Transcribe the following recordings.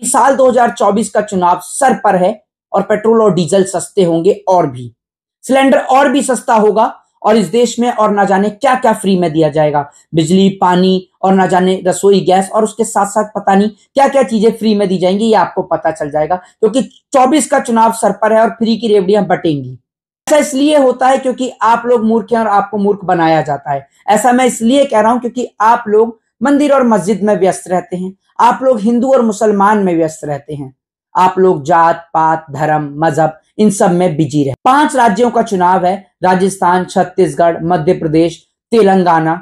साल 2024 का चुनाव सर पर है और पेट्रोल और डीजल सस्ते होंगे और भी सिलेंडर और भी सस्ता होगा और इस देश में और ना जाने क्या क्या फ्री में दिया जाएगा, बिजली, पानी और ना जाने रसोई गैस और उसके साथ साथ पता नहीं क्या क्या चीजें फ्री में दी जाएंगी। ये आपको पता चल जाएगा क्योंकि 24 का चुनाव सर पर है और फ्री की रेवड़ियां बटेंगी। ऐसा इसलिए होता है क्योंकि आप लोग मूर्ख हैं और आपको मूर्ख बनाया जाता है। ऐसा मैं इसलिए कह रहा हूं क्योंकि आप लोग मंदिर और मस्जिद में व्यस्त रहते हैं, आप लोग हिंदू और मुसलमान में व्यस्त रहते हैं, आप लोग जात पात धर्म मजहब इन सब में बिजी रहे। 5 राज्यों का चुनाव है, राजस्थान, छत्तीसगढ़, मध्य प्रदेश, तेलंगाना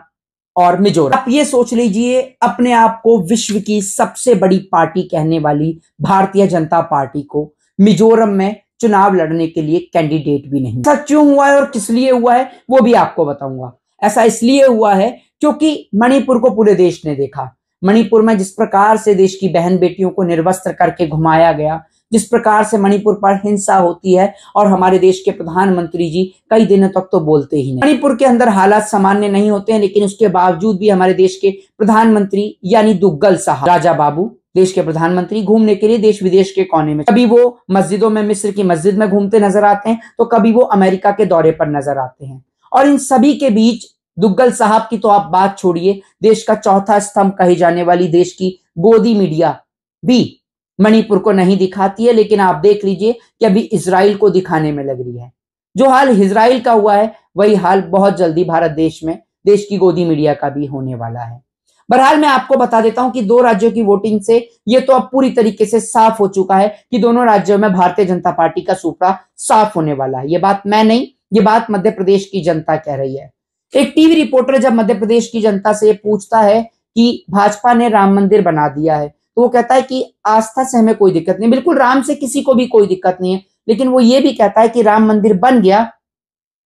और मिजोरम। आप ये सोच लीजिए अपने आप को विश्व की सबसे बड़ी पार्टी कहने वाली भारतीय जनता पार्टी को मिजोरम में चुनाव लड़ने के लिए कैंडिडेट भी नहीं। ऐसा क्यों हुआ है और किस लिए हुआ है वो भी आपको बताऊंगा। ऐसा इसलिए हुआ है क्योंकि मणिपुर को पूरे देश ने देखा। मणिपुर में जिस प्रकार से देश की बहन बेटियों को निर्वस्त्र करके घुमाया गया, जिस प्रकार से मणिपुर पर हिंसा होती है और हमारे देश के प्रधानमंत्री जी कई दिनों तक तो बोलते ही नहीं। मणिपुर के अंदर हालात सामान्य नहीं होते हैं, लेकिन उसके बावजूद भी हमारे देश के प्रधानमंत्री यानी दुग्गल साहब राजा बाबू, देश के प्रधानमंत्री, घूमने के लिए देश विदेश के कोने में, कभी वो मस्जिदों में मिस्र की मस्जिद में घूमते नजर आते हैं तो कभी वो अमेरिका के दौरे पर नजर आते हैं। और इन सभी के बीच दुग्गल साहब की तो आप बात छोड़िए, देश का चौथा स्तंभ कही जाने वाली देश की गोदी मीडिया भी मणिपुर को नहीं दिखाती है। लेकिन आप देख लीजिए कि अभी इजराइल को दिखाने में लग रही है। जो हाल इजराइल का हुआ है वही हाल बहुत जल्दी भारत देश में देश की गोदी मीडिया का भी होने वाला है। बहरहाल मैं आपको बता देता हूं कि 2 राज्यों की वोटिंग से ये तो अब पूरी तरीके से साफ हो चुका है कि दोनों राज्यों में भारतीय जनता पार्टी का सुपड़ा साफ होने वाला है। ये बात मैं नहीं, ये बात मध्य प्रदेश की जनता कह रही है। एक टीवी रिपोर्टर जब मध्य प्रदेश की जनता से पूछता है कि भाजपा ने राम मंदिर बना दिया है तो वो कहता है कि आस्था से हमें कोई दिक्कत नहीं, बिल्कुल राम से किसी को भी कोई दिक्कत नहीं है, लेकिन वो ये भी कहता है कि राम मंदिर बन गया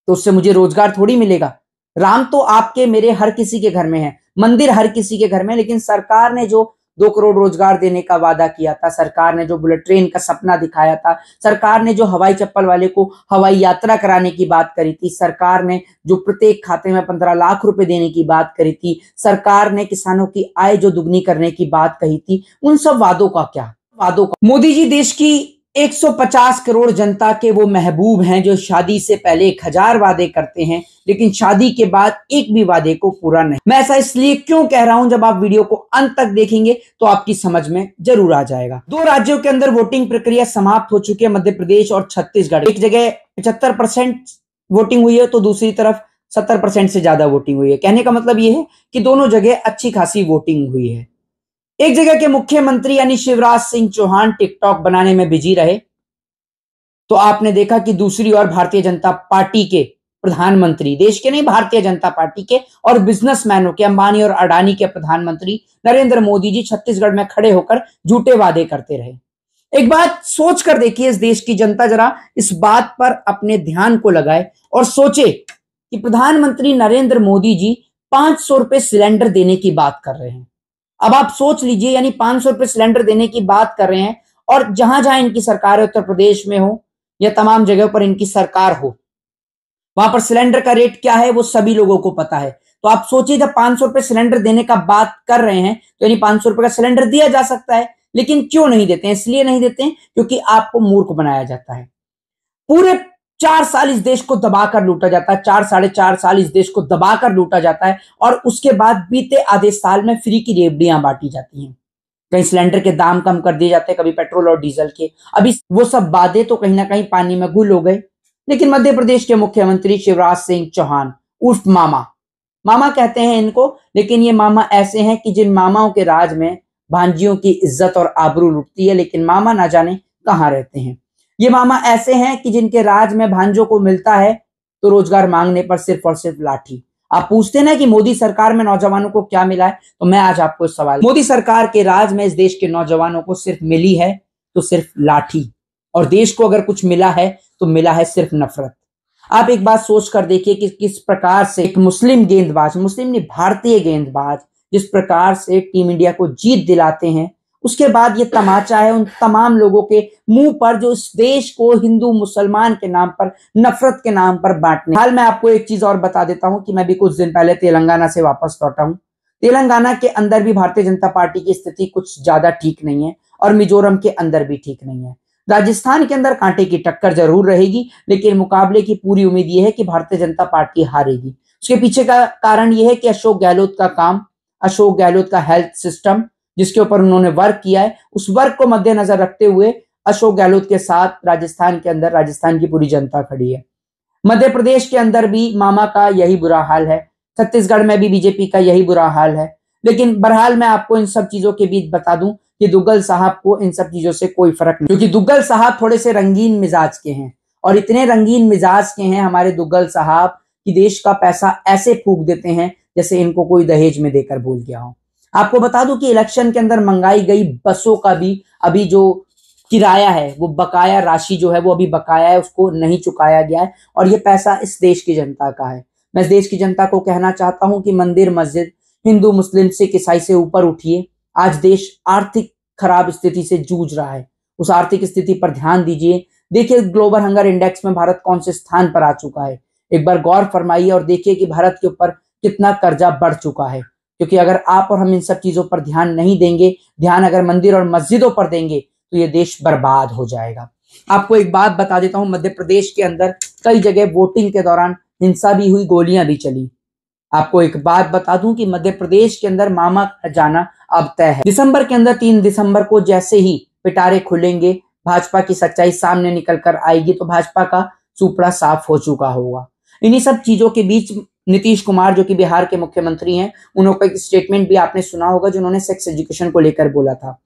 तो उससे मुझे रोजगार थोड़ी मिलेगा। राम तो आपके मेरे हर किसी के घर में है, मंदिर हर किसी के घर में, लेकिन सरकार ने जो 2 करोड़ रोजगार देने का वादा किया था, सरकार ने जो बुलेट ट्रेन का सपना दिखाया था, सरकार ने जो हवाई चप्पल वाले को हवाई यात्रा कराने की बात करी थी, सरकार ने जो प्रत्येक खाते में 15 लाख रुपए देने की बात करी थी, सरकार ने किसानों की आय जो दुगनी करने की बात कही थी, उन सब वादों का क्या? वादों का मोदी जी देश की 150 करोड़ जनता के वो महबूब हैं जो शादी से पहले 1000 वादे करते हैं लेकिन शादी के बाद एक भी वादे को पूरा नहीं। मैं ऐसा इसलिए क्यों कह रहा हूं, जब आप वीडियो को अंत तक देखेंगे तो आपकी समझ में जरूर आ जाएगा। 2 राज्यों के अंदर वोटिंग प्रक्रिया समाप्त हो चुकी है, मध्य प्रदेश और छत्तीसगढ़। एक जगह 75% वोटिंग हुई है तो दूसरी तरफ 70% से ज्यादा वोटिंग हुई है। कहने का मतलब यह है कि दोनों जगह अच्छी खासी वोटिंग हुई है। एक जगह के मुख्यमंत्री यानी शिवराज सिंह चौहान टिकटॉक बनाने में बिजी रहे तो आपने देखा कि दूसरी ओर भारतीय जनता पार्टी के प्रधानमंत्री, देश के नहीं भारतीय जनता पार्टी के और बिजनेसमैनों के, अंबानी और अडानी के प्रधानमंत्री नरेंद्र मोदी जी छत्तीसगढ़ में खड़े होकर झूठे वादे करते रहे। एक बात सोच कर देखिए, इस देश की जनता जरा इस बात पर अपने ध्यान को लगाए और सोचे कि प्रधानमंत्री नरेंद्र मोदी जी 500 रुपए सिलेंडर देने की बात कर रहे हैं। अब आप सोच लीजिए, यानी 500 रुपए सिलेंडर देने की बात कर रहे हैं और जहां जहां इनकी सरकार है, उत्तर प्रदेश में हो या तमाम जगह पर इनकी सरकार हो, वहां पर सिलेंडर का रेट क्या है वो सभी लोगों को पता है। तो आप सोचिए जब 500 रुपए सिलेंडर देने का बात कर रहे हैं तो यानी 500 रुपए का सिलेंडर दिया जा सकता है, लेकिन क्यों नहीं देते हैं? इसलिए नहीं देते हैं क्योंकि आपको मूर्ख बनाया जाता है। पूरे 4 साल इस देश को दबाकर लूटा जाता है, 4 साढ़े 4 साल इस देश को दबाकर लूटा जाता है और उसके बाद बीते आधे साल में फ्री की रेवड़ियां बांटी जाती हैं। कहीं सिलेंडर के दाम कम कर दिए जाते हैं, कभी पेट्रोल और डीजल के। अभी वो सब वादे तो कहीं ना कहीं पानी में घुल हो गए। लेकिन मध्य प्रदेश के मुख्यमंत्री शिवराज सिंह चौहान उर्फ मामा कहते हैं इनको, लेकिन ये मामा ऐसे हैं कि जिन मामाओं के राज में भांजियों की इज्जत और आबरू लुटती है, लेकिन मामा ना जाने कहां रहते हैं। ये मामा ऐसे हैं कि जिनके राज में भांजों को मिलता है तो रोजगार मांगने पर सिर्फ और सिर्फ लाठी। आप पूछते ना कि मोदी सरकार में नौजवानों को क्या मिला है, तो मैं आज आपको सवाल, मोदी सरकार के राज में इस देश के नौजवानों को सिर्फ मिली है तो सिर्फ लाठी, और देश को अगर कुछ मिला है तो मिला है सिर्फ नफरत। आप एक बात सोच कर देखिए कि किस प्रकार से एक मुस्लिम गेंदबाज, मुस्लिम नहीं भारतीय गेंदबाज, जिस प्रकार से टीम इंडिया को जीत दिलाते हैं, उसके बाद ये तमाचा है उन तमाम लोगों के मुंह पर जो इस देश को हिंदू मुसलमान के नाम पर, नफरत के नाम पर बांटने। हाल मैं आपको एक चीज और बता देता हूं कि मैं भी कुछ दिन पहले तेलंगाना से वापस लौटा हूं। तेलंगाना के अंदर भी भारतीय जनता पार्टी की स्थिति कुछ ज्यादा ठीक नहीं है और मिजोरम के अंदर भी ठीक नहीं है। राजस्थान के अंदर कांटे की टक्कर जरूर रहेगी, लेकिन मुकाबले की पूरी उम्मीद यह है कि भारतीय जनता पार्टी हारेगी। उसके पीछे का कारण यह है कि अशोक गहलोत का काम, अशोक गहलोत का हेल्थ सिस्टम जिसके ऊपर उन्होंने वर्क किया है, उस वर्क को मद्देनजर रखते हुए अशोक गहलोत के साथ राजस्थान के अंदर राजस्थान की पूरी जनता खड़ी है। मध्य प्रदेश के अंदर भी मामा का यही बुरा हाल है, छत्तीसगढ़ में भी बीजेपी का यही बुरा हाल है। लेकिन बहरहाल मैं आपको इन सब चीजों के बीच बता दूं कि दुग्गल साहब को इन सब चीजों से कोई फर्क नहीं, क्योंकि दुग्गल साहब थोड़े से रंगीन मिजाज के हैं, और इतने रंगीन मिजाज के हैं हमारे दुग्गल साहब कि देश का पैसा ऐसे फूंक देते हैं जैसे इनको कोई दहेज में देकर भूल गया हो। आपको बता दूं कि इलेक्शन के अंदर मंगाई गई बसों का भी अभी जो किराया है, वो बकाया राशि जो है वो अभी बकाया है, उसको नहीं चुकाया गया है, और ये पैसा इस देश की जनता का है। मैं इस देश की जनता को कहना चाहता हूं कि मंदिर मस्जिद, हिंदू मुस्लिम सिख ईसाई से ऊपर उठिए। आज देश आर्थिक खराब स्थिति से जूझ रहा है, उस आर्थिक स्थिति पर ध्यान दीजिए। देखिए ग्लोबल हंगर इंडेक्स में भारत कौन से स्थान पर आ चुका है, एक बार गौर फरमाइए और देखिए कि भारत के ऊपर कितना कर्जा बढ़ चुका है। क्योंकि अगर आप और हम इन सब चीजों पर ध्यान नहीं देंगे, ध्यान अगर मंदिर और मस्जिदों पर देंगे, तो ये देश बर्बाद हो जाएगा। आपको एक बात बता देता हूं, मध्य प्रदेश के अंदर कई जगह वोटिंग के दौरान हिंसा भी हुई, गोलियां भी चली। आपको एक बात बता दूं कि मध्य प्रदेश के अंदर मामा का जाना अब तय है। दिसंबर के अंदर 3 दिसंबर को जैसे ही पिटारे खुलेंगे, भाजपा की सच्चाई सामने निकल कर आएगी, तो भाजपा का सुपड़ा साफ हो चुका होगा। इन्हीं सब चीजों के बीच नीतीश कुमार जो कि बिहार के मुख्यमंत्री हैं, उन्होंने एक स्टेटमेंट भी आपने सुना होगा जो उन्होंने सेक्स एजुकेशन को लेकर बोला था।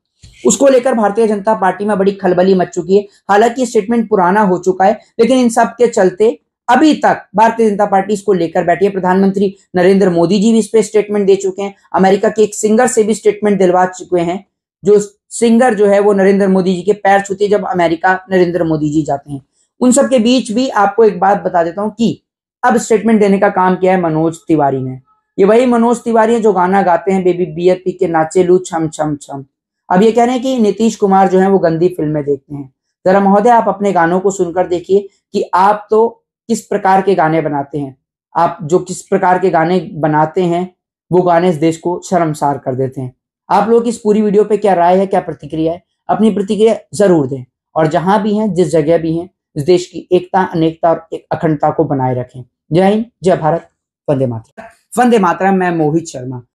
उसको लेकर भारतीय जनता पार्टी में बड़ी खलबली मच चुकी है। हालांकि स्टेटमेंट पुराना हो चुका है, लेकिन इन सब के चलते अभी तक भारतीय जनता पार्टी इसको लेकर बैठी है। प्रधानमंत्री नरेंद्र मोदी जी भी इस पे स्टेटमेंट दे चुके हैं, अमेरिका के एक सिंगर से भी स्टेटमेंट दिलवा चुके हैं, जो सिंगर जो है वो नरेंद्र मोदी जी के पैर छूते जब अमेरिका नरेंद्र मोदी जी जाते हैं। उन सब के बीच भी आपको एक बात बता देता हूं कि अब स्टेटमेंट देने का काम किया है मनोज तिवारी ने। ये वही मनोज तिवारी है जो गाना गाते हैं बेबी बियर पी के नाचे लू छम छम छम। अब ये कह रहे हैं कि नीतीश कुमार जो है वो गंदी फिल्में देखते हैं। जरा महोदय आप अपने गानों को सुनकर देखिए कि आप तो किस प्रकार के गाने बनाते हैं। आप जो किस प्रकार के गाने बनाते हैं वो गाने इस देश को शर्मसार कर देते हैं। आप लोग इस पूरी वीडियो पे क्या राय है, क्या प्रतिक्रिया है, अपनी प्रतिक्रिया जरूर दें, और जहां भी हैं, जिस जगह भी हैं, इस देश की एकता, अनेकता और अखंडता को बनाए रखें। जय हिंद, जय भारत, वंदे मातरम। वंदे मातरम। मैं मोहित शर्मा।